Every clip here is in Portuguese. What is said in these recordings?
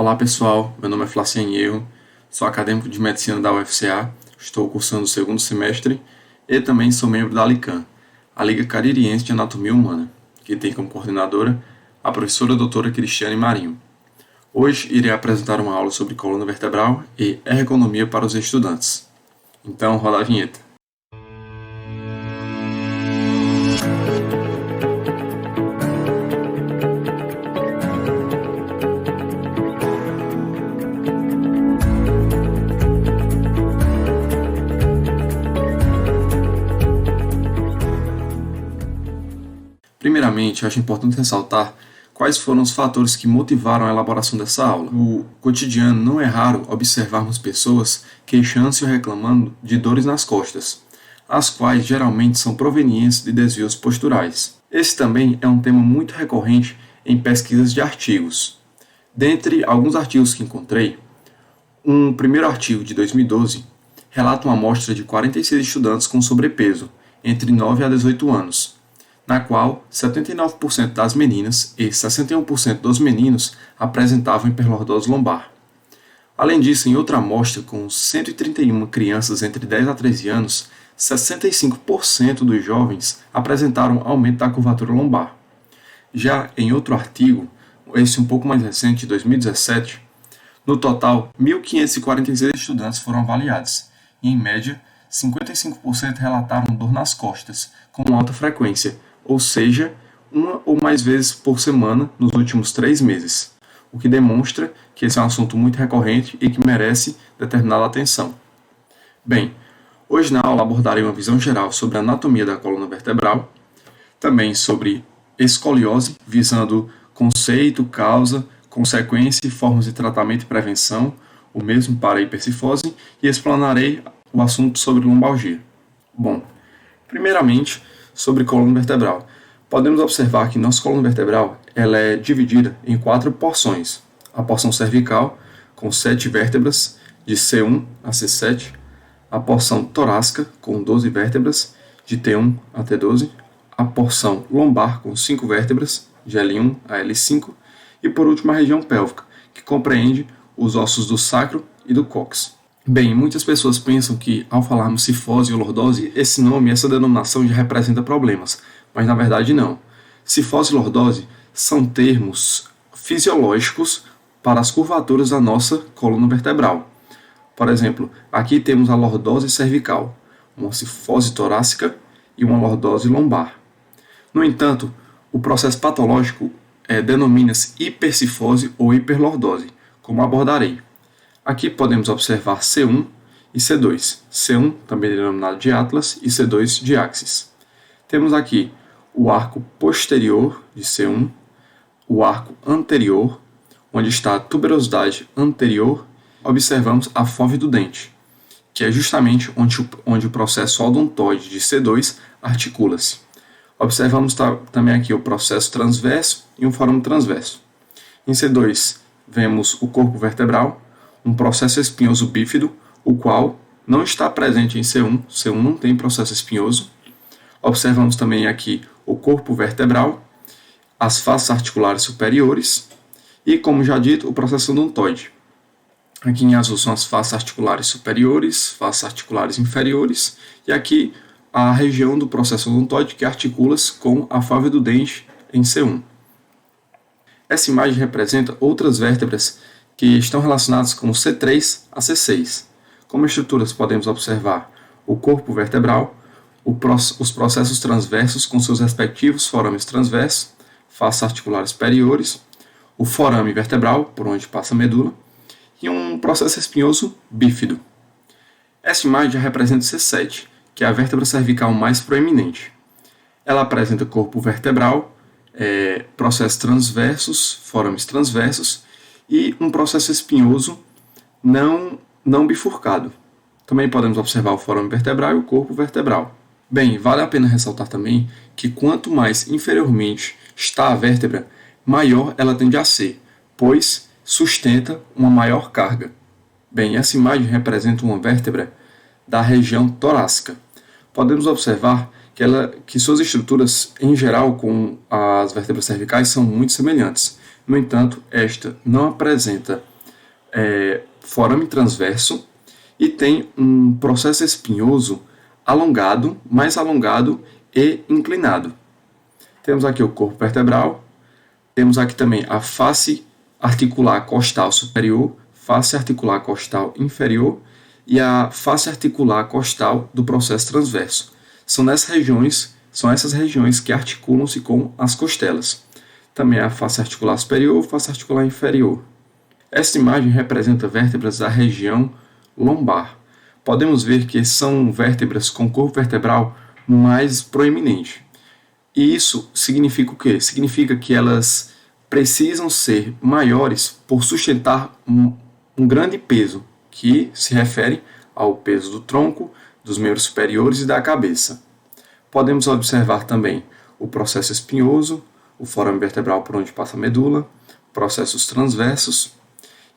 Olá pessoal, meu nome é Flacian Hierro, sou acadêmico de medicina da UFCA, estou cursando o segundo semestre e também sou membro da LICAM, a Liga Caririense de Anatomia Humana, que tem como coordenadora a professora doutora Cristiane Marinho. Hoje irei apresentar uma aula sobre coluna vertebral e ergonomia para os estudantes. Então, roda a vinheta. Primeiramente, acho importante ressaltar quais foram os fatores que motivaram a elaboração dessa aula. No cotidiano, não é raro observarmos pessoas queixando-se ou reclamando de dores nas costas, as quais geralmente são provenientes de desvios posturais. Esse também é um tema muito recorrente em pesquisas de artigos. Dentre alguns artigos que encontrei, um primeiro artigo de 2012 relata uma amostra de 46 estudantes com sobrepeso, entre 9 a 18 anos, na qual 79% das meninas e 61% dos meninos apresentavam hiperlordose lombar. Além disso, em outra amostra com 131 crianças entre 10 a 13 anos, 65% dos jovens apresentaram aumento da curvatura lombar. Já em outro artigo, esse um pouco mais recente, de 2017, no total, 1.546 estudantes foram avaliados, e em média, 55% relataram dor nas costas, com alta frequência, ou seja, uma ou mais vezes por semana nos últimos 3 meses, o que demonstra que esse é um assunto muito recorrente e que merece determinada atenção. Bem, hoje na aula abordarei uma visão geral sobre a anatomia da coluna vertebral, também sobre escoliose, visando conceito, causa, consequência e formas de tratamento e prevenção, o mesmo para a hipercifose, e explanarei o assunto sobre lombalgia. Bom, primeiramente, sobre coluna vertebral. Podemos observar que nossa coluna vertebral ela é dividida em 4 porções. A porção cervical, com 7 vértebras, de C1 a C7. A porção torácica, com 12 vértebras, de T1 a T12. A porção lombar, com 5 vértebras, de L1 a L5. E por último, a região pélvica, que compreende os ossos do sacro e do cóccix. Bem, muitas pessoas pensam que, ao falarmos cifose ou lordose, esse nome, essa denominação já representa problemas, mas na verdade não. Cifose e lordose são termos fisiológicos para as curvaturas da nossa coluna vertebral. Por exemplo, aqui temos a lordose cervical, uma cifose torácica e uma lordose lombar. No entanto, o processo patológico denomina-se hipercifose ou hiperlordose, como abordarei. Aqui podemos observar C1 e C2. C1, também denominado de Atlas, e C2 de Axis. Temos aqui o arco posterior de C1, o arco anterior, onde está a tuberosidade anterior. Observamos a fove do dente, que é justamente onde o processo odontoide de C2 articula-se. Observamos também aqui o processo transverso e um fórame transverso. Em C2, vemos o corpo vertebral, um processo espinhoso bífido, o qual não está presente em C1. C1 não tem processo espinhoso. Observamos também aqui o corpo vertebral, as faces articulares superiores e, como já dito, o processo odontoide. Aqui em azul são as faces articulares superiores, faces articulares inferiores e aqui a região do processo odontoide que articula-se com a fálvea do dente em C1. Essa imagem representa outras vértebras que estão relacionadas com C3 a C6. Como estruturas podemos observar o corpo vertebral, os processos transversos com seus respectivos forames transversos, faces articulares superiores, o forame vertebral, por onde passa a medula, e um processo espinhoso bífido. Esta imagem já representa o C7, que é a vértebra cervical mais proeminente. Ela apresenta corpo vertebral, processos transversos, forames transversos, e um processo espinhoso não bifurcado. Também podemos observar o forame vertebral e o corpo vertebral. Bem, vale a pena ressaltar também que quanto mais inferiormente está a vértebra, maior ela tende a ser, pois sustenta uma maior carga. Bem, essa imagem representa uma vértebra da região torácica. Podemos observar que suas estruturas, em geral, com as vértebras cervicais, são muito semelhantes, No entanto, esta não apresenta forame transverso e tem um processo espinhoso mais alongado e inclinado. Temos aqui o corpo vertebral, temos aqui também a face articular costal superior, face articular costal inferior e a face articular costal do processo transverso. São essas regiões que articulam-se com as costelas. Também a face articular superior, face articular inferior. Esta imagem representa vértebras da região lombar. Podemos ver que são vértebras com corpo vertebral mais proeminente. E isso significa o quê? Significa que elas precisam ser maiores por sustentar um grande peso, que se refere ao peso do tronco, dos membros superiores e da cabeça. Podemos observar também o processo espinhoso, o forame vertebral por onde passa a medula, processos transversos,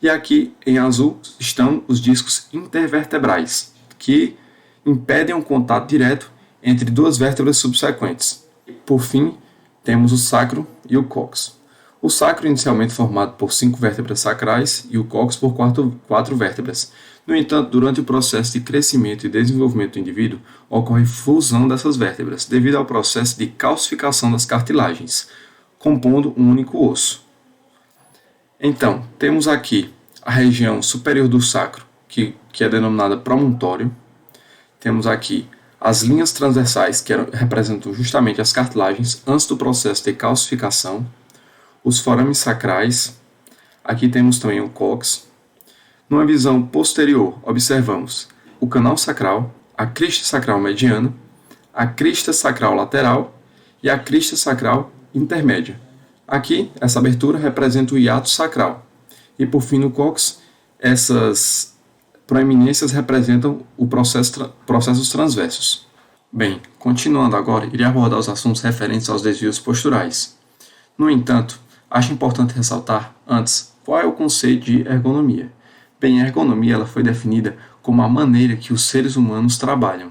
e aqui em azul estão os discos intervertebrais, que impedem o contato direto entre duas vértebras subsequentes. Por fim, temos o sacro e o cóccix. O sacro inicialmente formado por 5 vértebras sacrais e o cóccix por 4 vértebras. No entanto, durante o processo de crescimento e desenvolvimento do indivíduo, ocorre fusão dessas vértebras, devido ao processo de calcificação das cartilagens, compondo um único osso. Então, temos aqui a região superior do sacro, que é denominada promontório. Temos aqui as linhas transversais, que representam justamente as cartilagens antes do processo de calcificação. Os forames sacrais. Aqui temos também o cóccix. Numa visão posterior, observamos o canal sacral, a crista sacral mediana, a crista sacral lateral e a crista sacral intermédia. Aqui, essa abertura representa o hiato sacral. E por fim, no cóccix, essas proeminências representam o processos transversos. Bem, continuando agora, irei abordar os assuntos referentes aos desvios posturais. No entanto, acho importante ressaltar, antes, qual é o conceito de ergonomia. Bem, a ergonomia ela foi definida como a maneira que os seres humanos trabalham.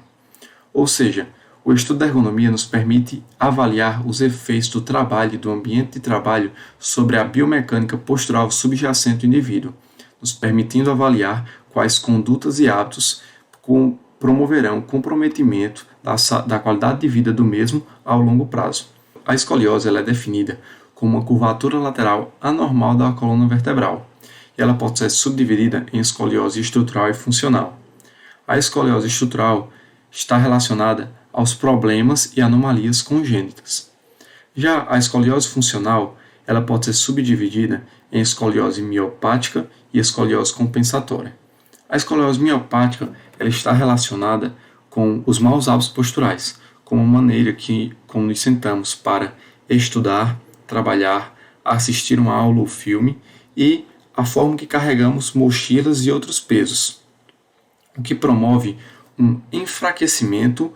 Ou seja, o estudo da ergonomia nos permite avaliar os efeitos do trabalho e do ambiente de trabalho sobre a biomecânica postural subjacente do indivíduo, nos permitindo avaliar quais condutas e hábitos promoverão o comprometimento da qualidade de vida do mesmo ao longo prazo. A escoliose ela é definida como uma curvatura lateral anormal da coluna vertebral, e ela pode ser subdividida em escoliose estrutural e funcional. A escoliose estrutural está relacionada aos problemas e anomalias congênitas. Já a escoliose funcional, ela pode ser subdividida em escoliose miopática e escoliose compensatória. A escoliose miopática, ela está relacionada com os maus hábitos posturais, como a maneira como nos sentamos para estudar, trabalhar, assistir uma aula ou filme e a forma que carregamos mochilas e outros pesos, o que promove um enfraquecimento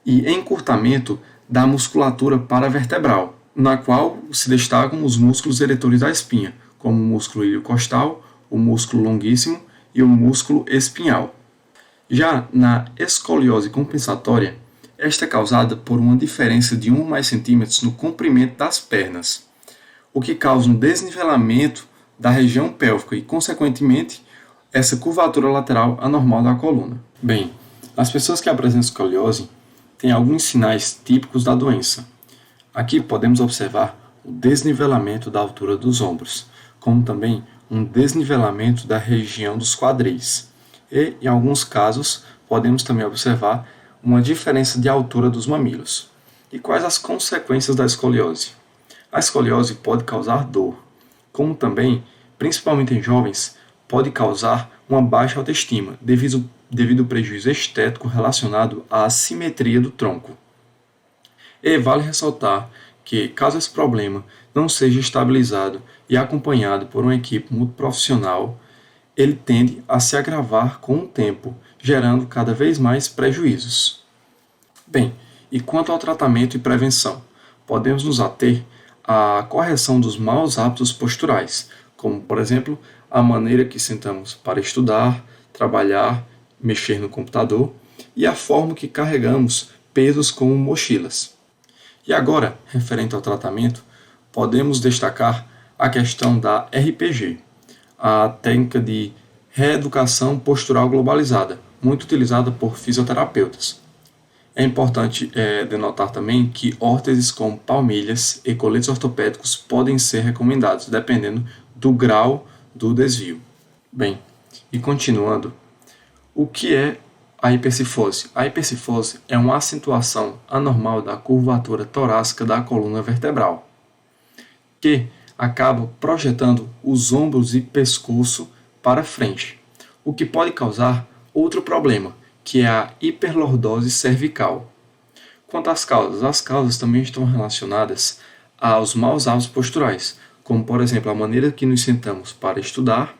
e encurtamento da musculatura paravertebral, na qual se destacam os músculos eretores da espinha, como o músculo iliocostal, o músculo longuíssimo e o músculo espinhal. Já na escoliose compensatória, esta é causada por uma diferença de 1 ou mais centímetros no comprimento das pernas, o que causa um desnivelamento da região pélvica e, consequentemente, essa curvatura lateral anormal da coluna. Bem, as pessoas que apresentam escoliose têm alguns sinais típicos da doença. Aqui podemos observar o desnivelamento da altura dos ombros, como também um desnivelamento da região dos quadris. E, em alguns casos, podemos também observar uma diferença de altura dos mamilos. E quais as consequências da escoliose? A escoliose pode causar dor, como também, principalmente em jovens, pode causar uma baixa autoestima, devido ao prejuízo estético relacionado à assimetria do tronco. E vale ressaltar que, caso esse problema não seja estabilizado e acompanhado por uma equipe multiprofissional, ele tende a se agravar com o tempo, gerando cada vez mais prejuízos. Bem, e quanto ao tratamento e prevenção, podemos nos ater à correção dos maus hábitos posturais, como, por exemplo, a maneira que sentamos para estudar, trabalhar, mexer no computador e a forma que carregamos pesos como mochilas. E agora, referente ao tratamento, podemos destacar a questão da RPG, a técnica de reeducação postural globalizada, muito utilizada por fisioterapeutas. É importante denotar também que órteses como palmilhas e coletes ortopédicos podem ser recomendados, dependendo do grau do desvio. Bem, e continuando, o que é a hipercifose? A hipercifose é uma acentuação anormal da curvatura torácica da coluna vertebral, que acaba projetando os ombros e pescoço para frente, o que pode causar outro problema, que é a hiperlordose cervical. Quanto às causas, as causas também estão relacionadas aos maus hábitos posturais, como por exemplo a maneira que nos sentamos para estudar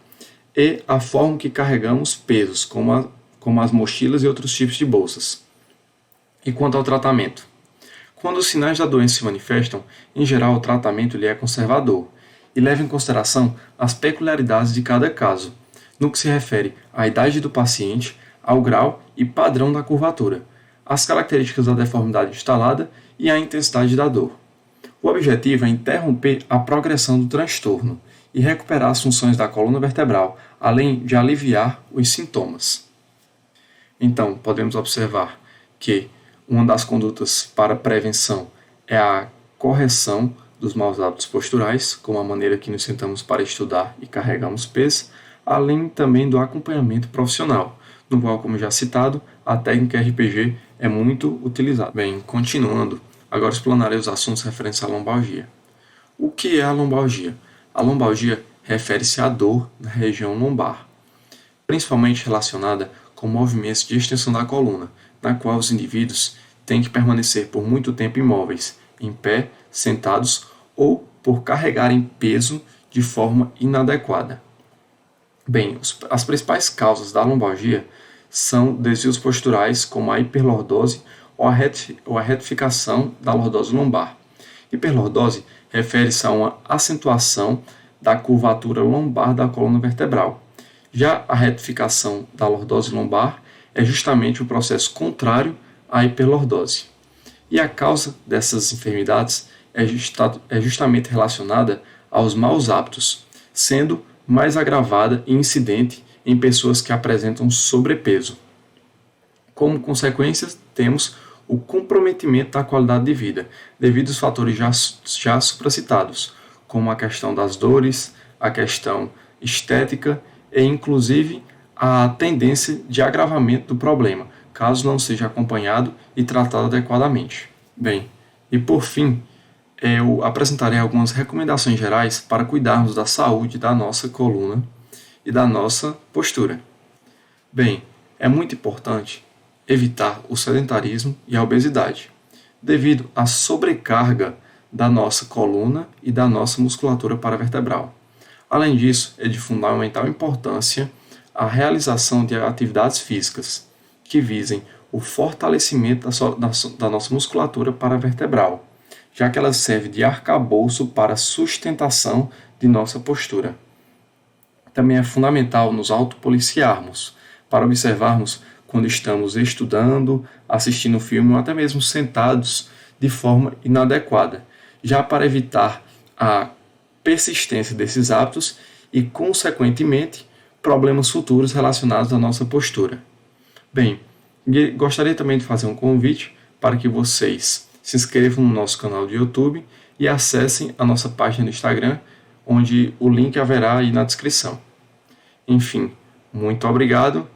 e a forma que carregamos pesos, como as mochilas e outros tipos de bolsas. E quanto ao tratamento? Quando os sinais da doença se manifestam, em geral o tratamento é conservador e leva em consideração as peculiaridades de cada caso, no que se refere à idade do paciente, ao grau e padrão da curvatura, as características da deformidade instalada e a intensidade da dor. O objetivo é interromper a progressão do transtorno e recuperar as funções da coluna vertebral, além de aliviar os sintomas. Então, podemos observar que uma das condutas para prevenção é a correção dos maus hábitos posturais, como a maneira que nos sentamos para estudar e carregamos peso, além também do acompanhamento profissional, no qual, como já citado, a técnica RPG é muito utilizada. Bem, continuando, agora explanarei os assuntos referentes à lombalgia. O que é a lombalgia? A lombalgia refere-se à dor na região lombar, principalmente relacionada com movimentos de extensão da coluna, na qual os indivíduos têm que permanecer por muito tempo imóveis, em pé, sentados ou por carregarem peso de forma inadequada. Bem, as principais causas da lombalgia são desvios posturais, como a hiperlordose ou a retificação da lordose lombar. Hiperlordose refere-se a uma acentuação da curvatura lombar da coluna vertebral. Já a retificação da lordose lombar é justamente o processo contrário à hiperlordose. E a causa dessas enfermidades é justamente relacionada aos maus hábitos, sendo mais agravada e incidente em pessoas que apresentam sobrepeso. Como consequência, temos o comprometimento da qualidade de vida, devido aos fatores já supracitados, como a questão das dores, a questão estética e, inclusive, a tendência de agravamento do problema, caso não seja acompanhado e tratado adequadamente. Bem, e por fim, eu apresentarei algumas recomendações gerais para cuidarmos da saúde da nossa coluna e da nossa postura. Bem, é muito importante evitar o sedentarismo e a obesidade, devido à sobrecarga da nossa coluna e da nossa musculatura paravertebral. Além disso, é de fundamental importância a realização de atividades físicas que visem o fortalecimento da nossa musculatura paravertebral, já que ela serve de arcabouço para a sustentação de nossa postura. Também é fundamental nos autopoliciarmos, para observarmos quando estamos estudando, assistindo um filme ou até mesmo sentados de forma inadequada, já para evitar a persistência desses hábitos e, consequentemente, problemas futuros relacionados à nossa postura. Bem, gostaria também de fazer um convite para que vocês se inscrevam no nosso canal do YouTube e acessem a nossa página no Instagram, onde o link haverá aí na descrição. Enfim, muito obrigado.